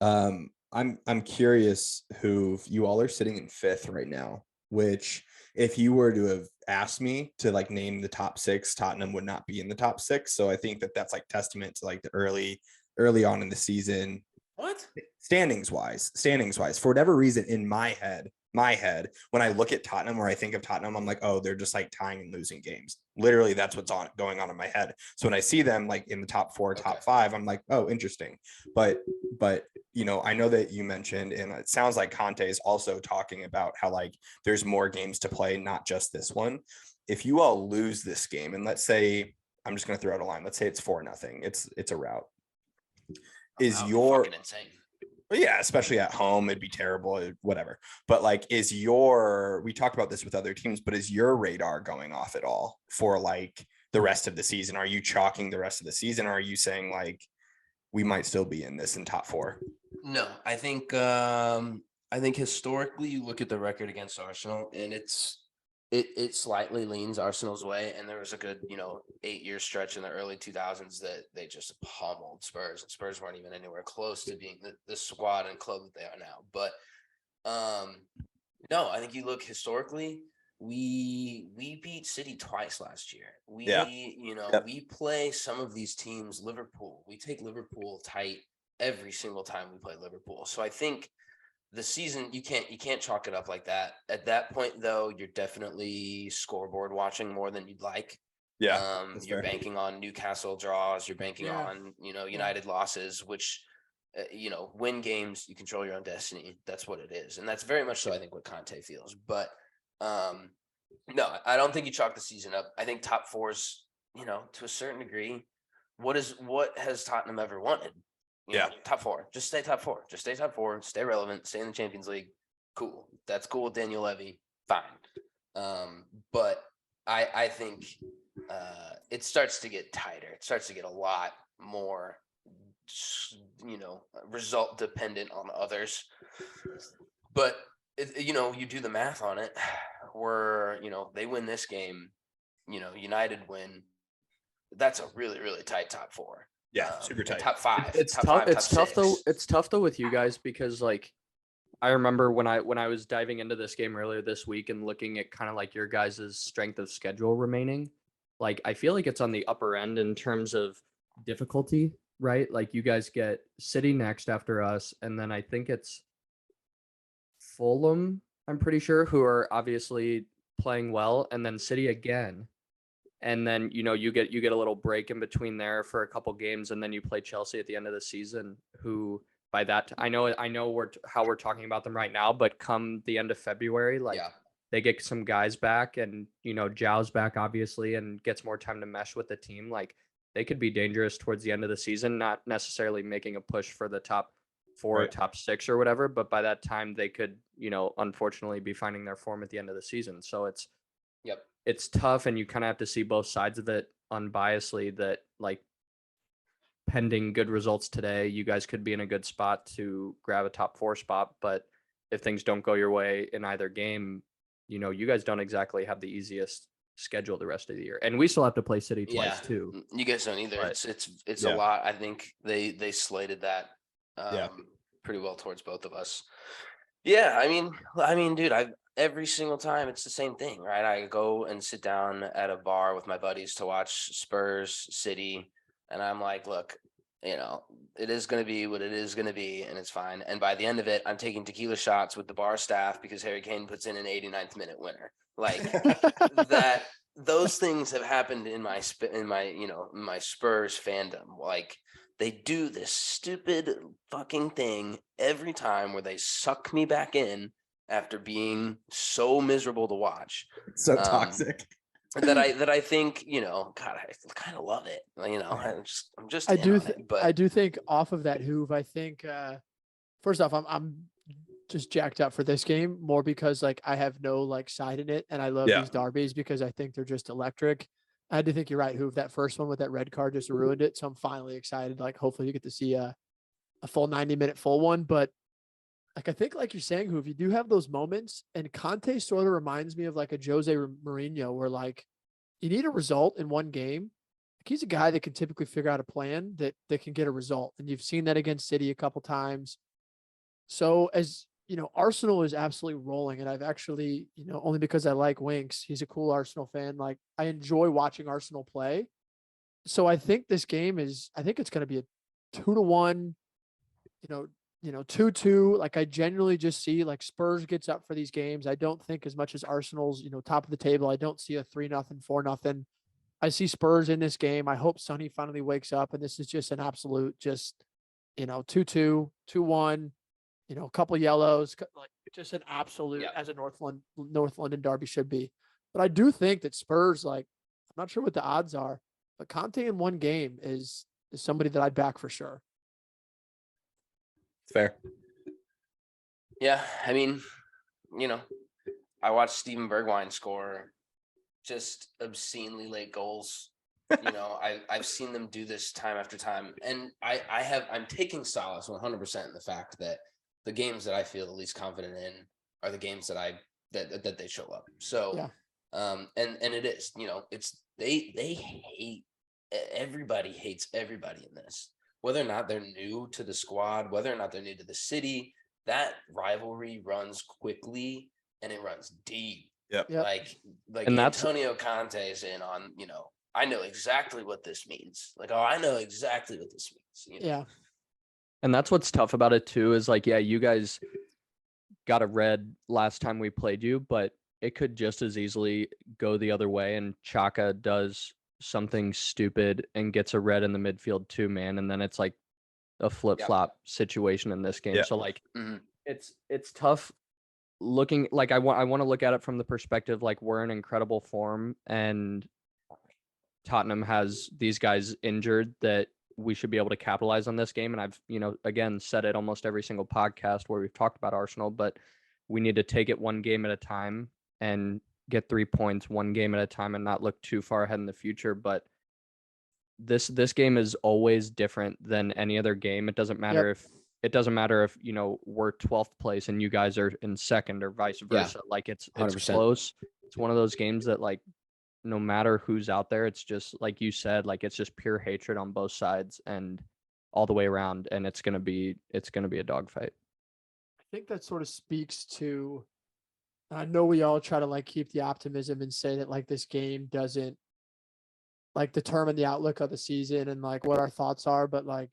I'm curious who you all are sitting in 5th right now, which if you were to have asked me to like name the top 6, Tottenham would not be in the top 6. So I think that's like testament to like the early on in the season. What? Standings wise, for whatever reason, in my head, when I look at Tottenham or I think of Tottenham, I'm like, oh, they're just like tying and losing games. Literally, that's what's going on in my head. So when I see them like in the top 4, top 5, I'm like, oh, interesting. But I know that you mentioned, and it sounds like Conte is also talking about how like there's more games to play, not just this one. If you all lose this game, and let's say I'm just going to throw out a line. Let's say it's 4-0. It's a rout. That Is would be your fucking insane. Yeah, especially at home, it'd be terrible, whatever. But like, we talked about this with other teams, but is your radar going off at all for like the rest of the season? Are you chalking the rest of the season? Or are you saying like we might still be in this in top 4? No, I think historically you look at the record against Arsenal and it slightly leans Arsenal's way. And there was a good, 8-year stretch in the early 2000s that they just pummeled Spurs, and Spurs weren't even anywhere close to being the squad and club that they are now. But no, I think you look historically, we beat City twice last year. Yeah. Yep. We play some of these teams, Liverpool. We take Liverpool tight every single time we play Liverpool. So I think the season you can't chalk it up like that. At that point, though, you're definitely scoreboard watching more than you'd like. Yeah, You're fair. banking on Newcastle draws. You're banking Yeah. on United losses, which win games. You control your own destiny. That's what it is, and that's very much so. I think what Conte feels, but no, I don't think you chalk the season up. I think top 4's, to a certain degree. What has Tottenham ever wanted? Top 4. Just stay top 4. Just stay top 4. Stay relevant. Stay in the Champions League. Cool. That's cool with Daniel Levy. Fine. But I think it starts to get tighter. It starts to get a lot more, result dependent on others. But you do the math on it. Where they win this game, United win. That's a really, really tight top 4. Yeah, super tight. Top 5. It's top tough. 5, It's top tough though. 6. It's tough though with you guys because like I remember when I was diving into this game earlier this week and looking at kind of like your guys' strength of schedule remaining. Like I feel like it's on the upper end in terms of difficulty, right? Like you guys get City next after us, and then I think it's Fulham, I'm pretty sure, who are obviously playing well, and then City again. And then you get a little break in between there for a couple games, and then you play Chelsea at the end of the season, who by that I know how we're talking about them right now, but come the end of February, like they get some guys back, and Zhao's back obviously, and gets more time to mesh with the team. Like they could be dangerous towards the end of the season, not necessarily making a push for the top 4, Right. top 6 or whatever, but by that time they could unfortunately be finding their form at the end of the season. So it's tough, and you kind of have to see both sides of it unbiasedly, that like pending good results today, you guys could be in a good spot to grab a top 4 spot. But if things don't go your way in either game, you guys don't exactly have the easiest schedule the rest of the year. And we still have to play City twice too. You guys don't either. But- It's Yeah. a lot. I think they slated that Yeah. pretty well towards both of us. Yeah, I mean, dude, every single time it's the same thing, right? I go and sit down at a bar with my buddies to watch Spurs City, and I'm like, look, it is going to be what it is going to be, and it's fine. And by the end of it, I'm taking tequila shots with the bar staff because Harry Kane puts in an 89th minute winner. Like that. Those things have happened in my Spurs fandom. Like they do this stupid fucking thing every time where they suck me back in after being so miserable to watch. So toxic. that I think, God, I kind of love it. I'm just I in do on it, but I do think off of that Hoove, I think first off, I'm just jacked up for this game more because like I have no like side in it, and I love Yeah. these derbies because I think they're just electric. I do think you're right, Hoove. That first one with that red card just ruined it. So I'm finally excited. Like hopefully you get to see a full 90-minute full one. But like I think like you're saying, Hoove, you do have those moments, and Conte sort of reminds me of like a Jose Mourinho where like you need a result in one game. Like he's a guy that can typically figure out a plan that can get a result. And you've seen that against City a couple times. So as Arsenal is absolutely rolling, and I've actually, only because I like Winks, he's a cool Arsenal fan. Like I enjoy watching Arsenal play. So I think this game I think it's going to be a 2-1, 2-2. Like I genuinely just see like Spurs gets up for these games. I don't think as much as Arsenal's, top of the table. I don't see a 3-0, 4-0. I see Spurs in this game. I hope Sonny finally wakes up, and this is just an absolute 2-2, 2-1. A couple yellows, like just an absolute as a North London derby should be. But I do think that Spurs, like, I'm not sure what the odds are. But Conte in one game is somebody that I'd back for sure. Fair. Yeah, I mean, I watched Steven Bergwijn score just obscenely late goals. I've seen them do this time after time, and I'm taking solace 100% in the fact that the games that I feel the least confident in are the games that that they show up. So, Yeah. And it is, it's they hate everybody hates everybody in this, whether or not they're new to the squad, whether or not they're new to the city. That rivalry runs quickly and it runs deep. Yep. Like And that's- Antonio Conte is in on, I know exactly what this means. Like, oh, I know exactly what this means. Yeah. And that's what's tough about it too, is like, yeah, you guys got a red last time we played you, but it could just as easily go the other way and Chaka does something stupid and gets a red in the midfield too, man. And then it's like a flip-flop situation in this game. Yeah. So like Mhm. it's tough looking, like I want to look at it from the perspective like we're in incredible form and Tottenham has these guys injured that we should be able to capitalize on this game. And I've, again, said it almost every single podcast where we've talked about Arsenal, but we need to take it one game at a time and get 3 points one game at a time and not look too far ahead in the future. But this game is always different than any other game. It doesn't matter if we're 12th place and you guys are in second or vice versa. Like it's 100%. close. It's one of those games that like no matter who's out there, it's just like you said, like it's just pure hatred on both sides and all the way around, and it's gonna be a dogfight. I think that sort of speaks to, I know we all try to like keep the optimism and say that like this game doesn't like determine the outlook of the season and like what our thoughts are, but like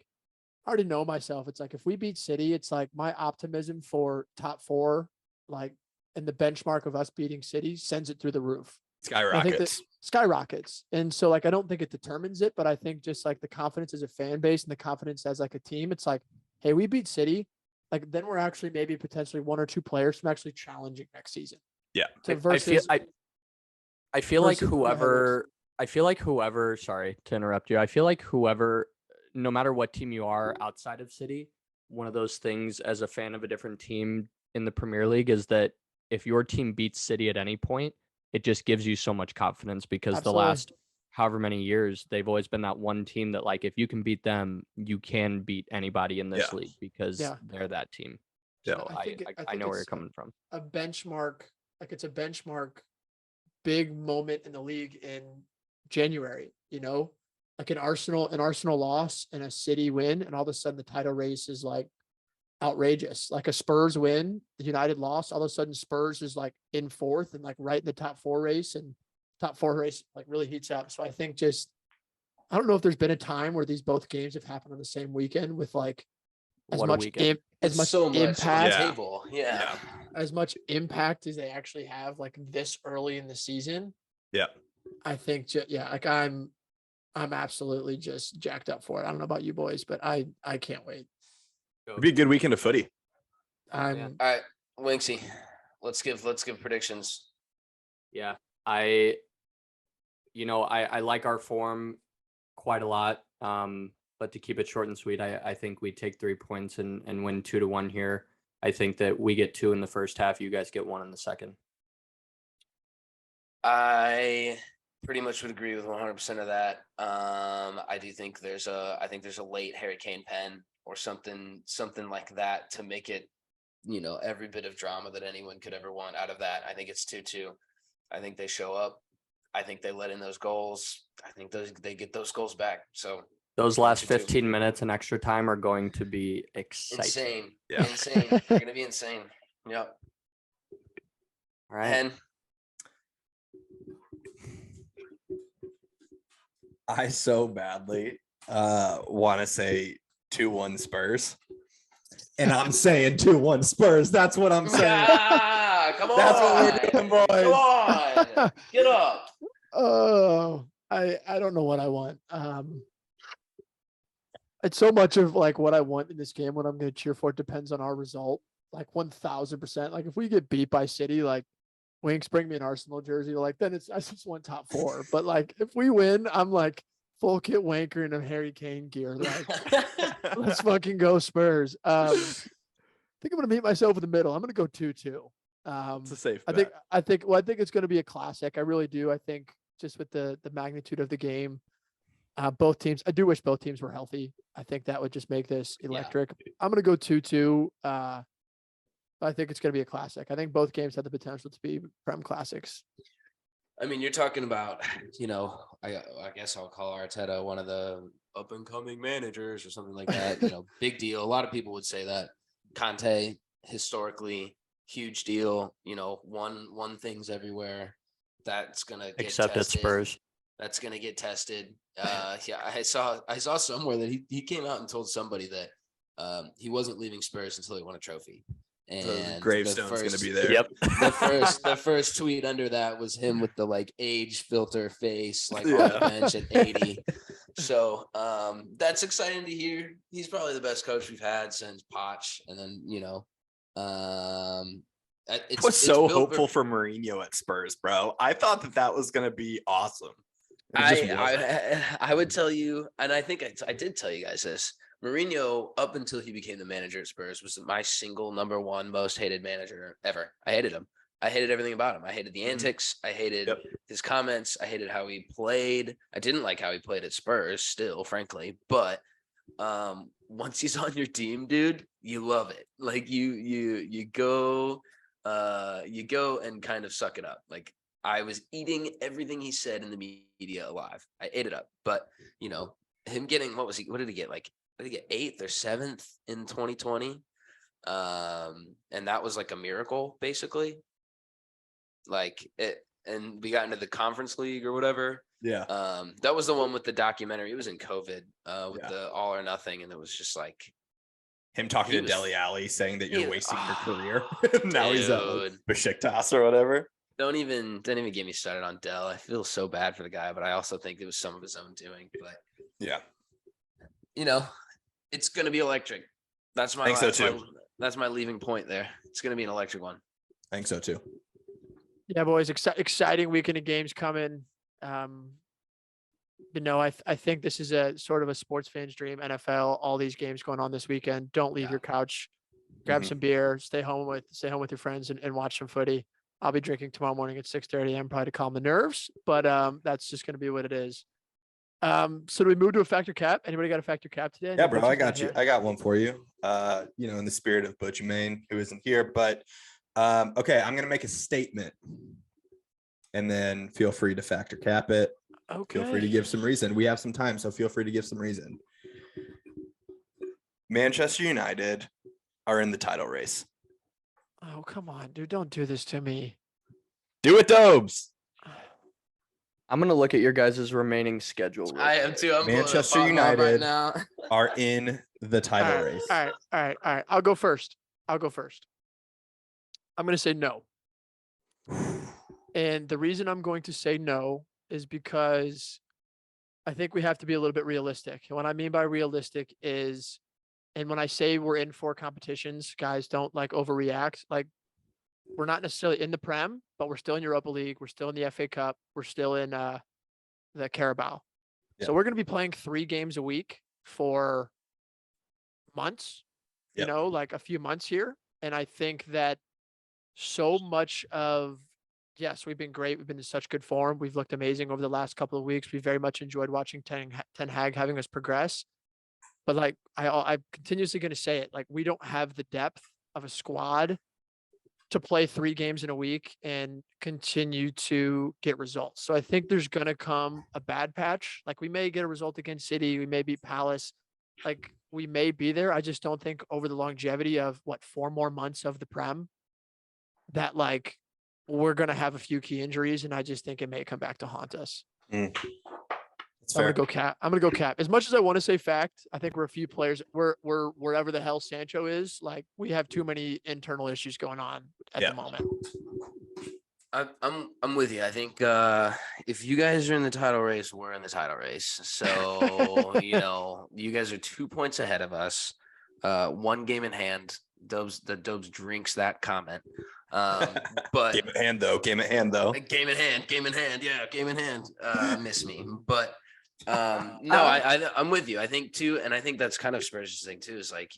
I already know myself. It's like if we beat City, it's like my optimism for top four, like and the benchmark of us beating City sends it through the roof. And I think that Skyrockets. skyrockets. And so like I don't think it determines it, but I think just like the confidence as a fan base and the confidence as like a team, it's like, hey, we beat City. Like then we're actually maybe potentially one or two players from actually challenging next season. Yeah. To versus I feel like versus the whoever, sorry to interrupt you. I feel like whoever, no matter what team you are outside of City, one of those things as a fan of a different team in the Premier League is that if your team beats City at any point, it just gives you so much confidence because Absolutely. the last however many years, they've always been that one team that like, if you can beat them, you can beat anybody in this Yeah. league because they're that team. Yeah. So I think I know where you're it's coming from. a benchmark, like it's a benchmark big moment in the league in January, like an Arsenal loss and a City win, and all of a sudden the title race is like outrageous. Like a Spurs win, the United loss, all of a sudden Spurs is like in fourth and like right in the top four race, and top four race like really heats up. So I think I don't know if there's been a time where these both games have happened on the same weekend with like as What a much weekend. as much so much on the impact Yeah. table. Yeah. as much impact as they actually have like this early in the season. Yeah. I think like I'm absolutely just jacked up for it. I don't know about you boys, but I can't wait. It'd be a good weekend of footy. I'm All right, Winksy, let's give predictions. Yeah, I like our form quite a lot. But to keep it short and sweet, I think we take 3 points and win 2-1 here. I think that we get 2 in the first half. You guys get 1 in the second. I pretty much would agree with 100% of that. I do think there's a late Harry Kane pen or something like that to make it, every bit of drama that anyone could ever want out of that. I think it's 2-2. I think they show up. I think they let in those goals. I think they get those goals back. So Those last 2-2. 15 minutes and extra time are going to be exciting. Insane. Yeah. Insane. They're gonna be insane. Yep. All right. And I so badly want to say 2-1 Spurs. And I'm saying 2-1 Spurs. That's what I'm saying. come on. That's what we're doing, boys. Come on. Get up. oh, I don't know what I want. It's so much of like what I want in this game, what I'm going to cheer for depends on our result. Like 1000%. Like if we get beat by City, like Winks bring me an Arsenal jersey, like then I just want top four. But like if we win, I'm like full kit wanker in a Harry Kane gear. Like, let's fucking go Spurs. I think I'm gonna meet myself in the middle. I'm gonna go 2-2. It's a safe I bet. think I think it's gonna be a classic. I really do. I think just with the magnitude of the game, both teams. I do wish both teams were healthy. I think that would just make this electric. I'm gonna go 2-2. I think it's gonna be a classic. I think both games have the potential to be Prem classics. I mean, you're talking about, I guess I'll call Arteta one of the up and coming managers or something like that. Big deal. A lot of people would say that. Conte, historically, huge deal. Won things everywhere. That's gonna get Except at tested. Spurs. That's gonna get tested. Yeah, I saw somewhere that he came out and told somebody that he wasn't leaving Spurs until he won a trophy. The And gravestone's going to be there. Yep. the first tweet under that was him with the like age filter face, like on the bench at 80. So that's exciting to hear. He's probably the best coach we've had since Poch. And then, I was so hopeful for Mourinho at Spurs, bro. I thought that was going to be awesome. I would tell you, and I think I did tell you guys this. Mourinho, up until he became the manager at Spurs, was my single number one most hated manager ever. I hated him. I hated everything about him. I hated the antics. I hated his comments. I hated how he played. I didn't like how he played at Spurs still, frankly. But once he's on your team, dude, you love it. Like you go and kind of suck it up. Like I was eating everything he said in the media alive. I ate it up. But him getting what did he get? Like I think 8th or 7th in 2020. And that was like a miracle, basically. Like it, and we got into the Conference League or whatever. Yeah. That was the one with the documentary. It was in COVID, with the All or Nothing, and it was just like him talking to Dele Alli saying that you're wasting your career. Now dude. he's at like Besiktas or whatever. Don't even get me started on Dell. I feel so bad for the guy, but I also think it was some of his own doing. But yeah, it's gonna be electric. That's my that's my leaving point there. It's gonna be an electric one. I think so too. Yeah, boys, exciting weekend of games coming. I think this is a sort of a sports fan's dream. NFL, all these games going on this weekend. Don't leave your couch. Grab some beer. Stay home with your friends and watch some footy. I'll be drinking tomorrow morning at 6:30 a.m. probably to calm the nerves, but that's just going to be what it is. So do we move to a factor cap? Anybody got a factor cap today? Yeah, bro, I got you. I got one for you. In the spirit of Butch Maine, who isn't here, but okay, I'm gonna make a statement, and then feel free to factor cap it. Okay. Feel free to give some reason. We have some time, so feel free to give some reason. Manchester United are in the title race. Oh, come on, dude. Don't do this to me. Do it, Dobes. I'm going to look at your guys' remaining schedule. I am too. I'm Manchester United right now. Are in the title race. All right. I'll go first. I'm going to say no. And the reason I'm going to say no is because I think we have to be a little bit realistic. And what I mean by realistic is, and when I say we're in 4 competitions, guys, don't like overreact. Like we're not necessarily in the Prem, but we're still in Europa League. We're still in the FA Cup. We're still in the Carabao. Yeah. So we're going to be playing 3 games a week for months, like a few months here. And I think that so much of, yes, we've been great. We've been in such good form. We've looked amazing over the last couple of weeks. We very much enjoyed watching Ten Hag having us progress. But like I'm continuously going to say it, like we don't have the depth of a squad to play 3 games in a week and continue to get results. So I think there's going to come a bad patch. Like we may get a result against City. We may beat Palace. Like we may be there. I just don't think over the longevity of 4 more months of the Prem that like we're going to have a few key injuries. And I just think it may come back to haunt us. So I'm gonna go cap. As much as I want to say fact, I think we're a few players. We're wherever the hell Sancho is. Like we have too many internal issues going on at the moment. I'm with you. I think if you guys are in the title race, we're in the title race. So you guys are 2 points ahead of us. 1 game in hand. Dobes drinks that comment. But game at hand though. Game in hand. Yeah, game in hand. Miss me, but. I'm with you. I think too, and I think that's kind of Spurs' thing too. Is like,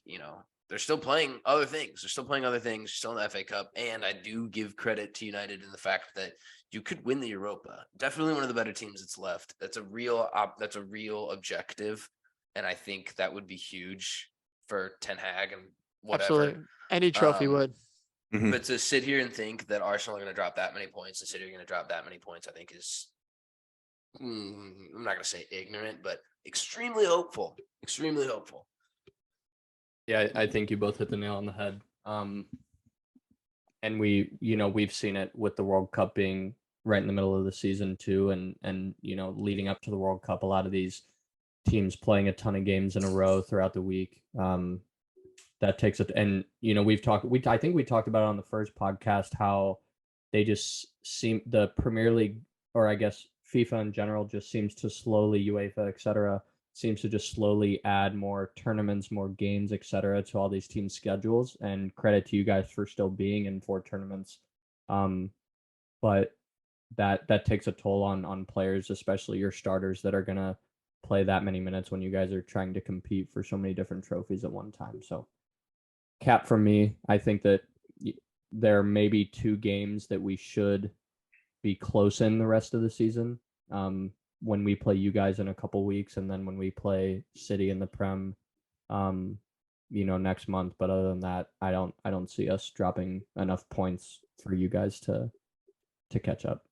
they're still playing other things. They're still playing other things. Still in the FA Cup, and I do give credit to United in the fact that you could win the Europa. Definitely one of the better teams that's left. That's a real objective, and I think that would be huge for Ten Hag and whatever. Absolutely. Any trophy would. But to sit here and think that Arsenal are going to drop that many points, and City are going to drop that many points, I think is, I'm not going to say ignorant, but extremely hopeful. Extremely hopeful. Yeah, I think you both hit the nail on the head. And we've seen it with the World Cup being right in the middle of the season too, and leading up to the World Cup, a lot of these teams playing a ton of games in a row throughout the week. That takes it, and I think we talked about it on the first podcast how they just seem, the Premier League, or I guess FIFA in general, just seems to slowly, UEFA, etc., seems to just slowly add more tournaments, more games, etc., to all these teams' schedules. And credit to you guys for still being in 4 tournaments. But that takes a toll on players, especially your starters that are gonna play that many minutes when you guys are trying to compete for so many different trophies at one time. So, cap from me, I think that there may be 2 games that we should be close in the rest of the season. When we play you guys in a couple weeks, and then when we play City in the Prem, next month. But other than that, I don't see us dropping enough points for you guys to catch up.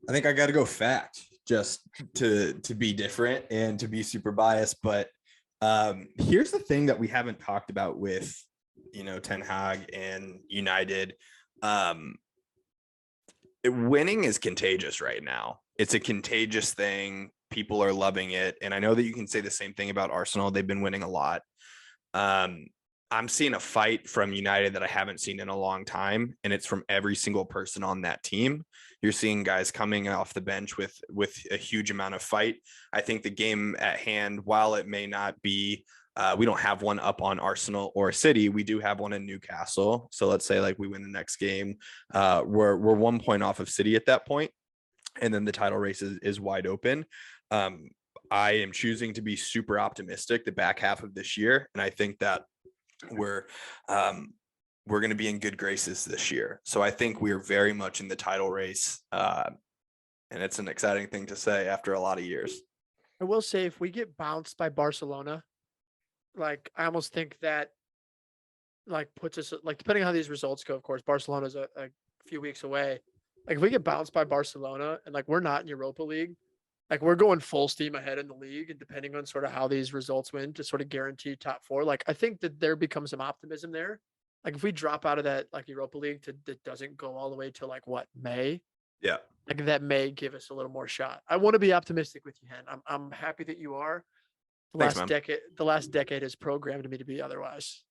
I think I got to go fact just to be different and to be super biased. But here's the thing that we haven't talked about with, Ten Hag and United. Winning is contagious right now. It's a contagious thing. People are loving it. And I know that you can say the same thing about Arsenal. They've been winning a lot. I'm seeing a fight from United that I haven't seen in a long time, and it's from every single person on that team. You're seeing guys coming off the bench with a huge amount of fight. I think the game at hand, while it may not be, we don't have one up on Arsenal or City, we do have one in Newcastle. So let's say like we win the next game, we're 1 point off of City at that point, and then the title race is wide open. I am choosing to be super optimistic the back half of this year, and I think that we're going to be in good graces this year. So I think we're very much in the title race, and it's an exciting thing to say after a lot of years. I will say, if we get bounced by Barcelona, like, I almost think that, like, puts us, like, depending on how these results go, of course, Barcelona's a few weeks away. Like, if we get bounced by Barcelona and, like, we're not in Europa League, like, we're going full steam ahead in the league, and depending on sort of how these results win to sort of guarantee top 4, like, I think that there becomes some optimism there. Like, if we drop out of that, like, Europa League that doesn't go all the way to, like, what, May? Yeah. Like, that may give us a little more shot. I want to be optimistic with you, Hen. I'm happy that you are. The last decade has programmed me to be otherwise.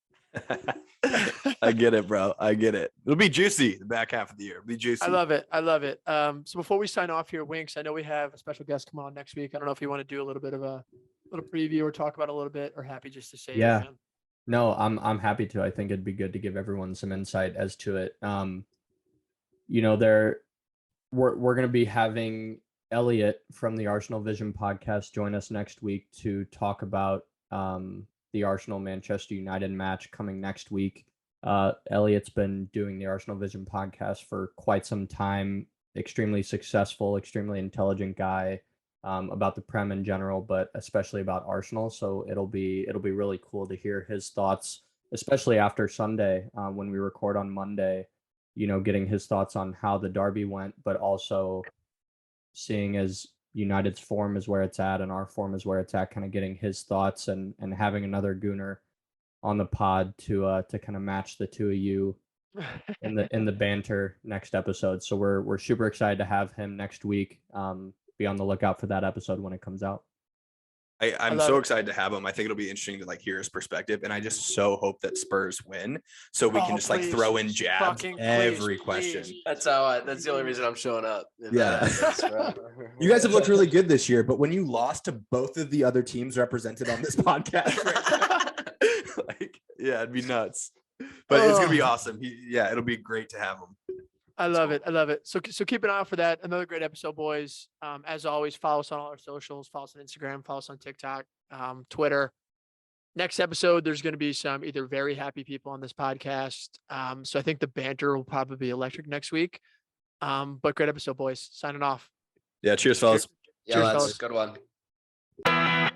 I get it, bro. I get it. It'll be juicy the back half of the year. It'll be juicy. I love it. So before we sign off here, Winks, I know we have a special guest come on next week. I don't know if you want to do a little bit of a little preview or talk about a little bit, or happy just to say it, Yeah. man. No, I'm happy to. I think it'd be good to give everyone some insight as to it. We're going to be having Elliot from the Arsenal Vision podcast join us next week to talk about the Arsenal Manchester United match coming next week. Elliot's been doing the Arsenal Vision podcast for quite some time. Extremely successful, extremely intelligent guy about the Prem in general, but especially about Arsenal. So it'll be really cool to hear his thoughts, especially after Sunday when we record on Monday. Getting his thoughts on how the derby went, but also seeing as United's form is where it's at and our form is where it's at, kind of getting his thoughts and having another Gooner on the pod to kind of match the two of you in the banter next episode. So we're super excited to have him next week. Be on the lookout for that episode when it comes out. I'm so excited to have him. I think it'll be interesting to like hear his perspective, and I just so hope that Spurs win, so we can just like throw in jabs every question. That's the only reason I'm showing up. Yeah. You guys have looked really good this year, but when you lost to both of the other teams represented on this podcast, it'd be nuts. But it's gonna be awesome. It'll be great to have him. I Let's love go. it. I love it. So keep an eye out for that. Another great episode, boys. As always, follow us on all our socials. Follow us on Instagram. Follow us on TikTok, Twitter. Next episode, there's going to be some either very happy people on this podcast. So I think the banter will probably be electric next week. But great episode, boys. Signing off. Yeah. Cheers, fellas. Yeah, Cheers, lads. fellas. Good one.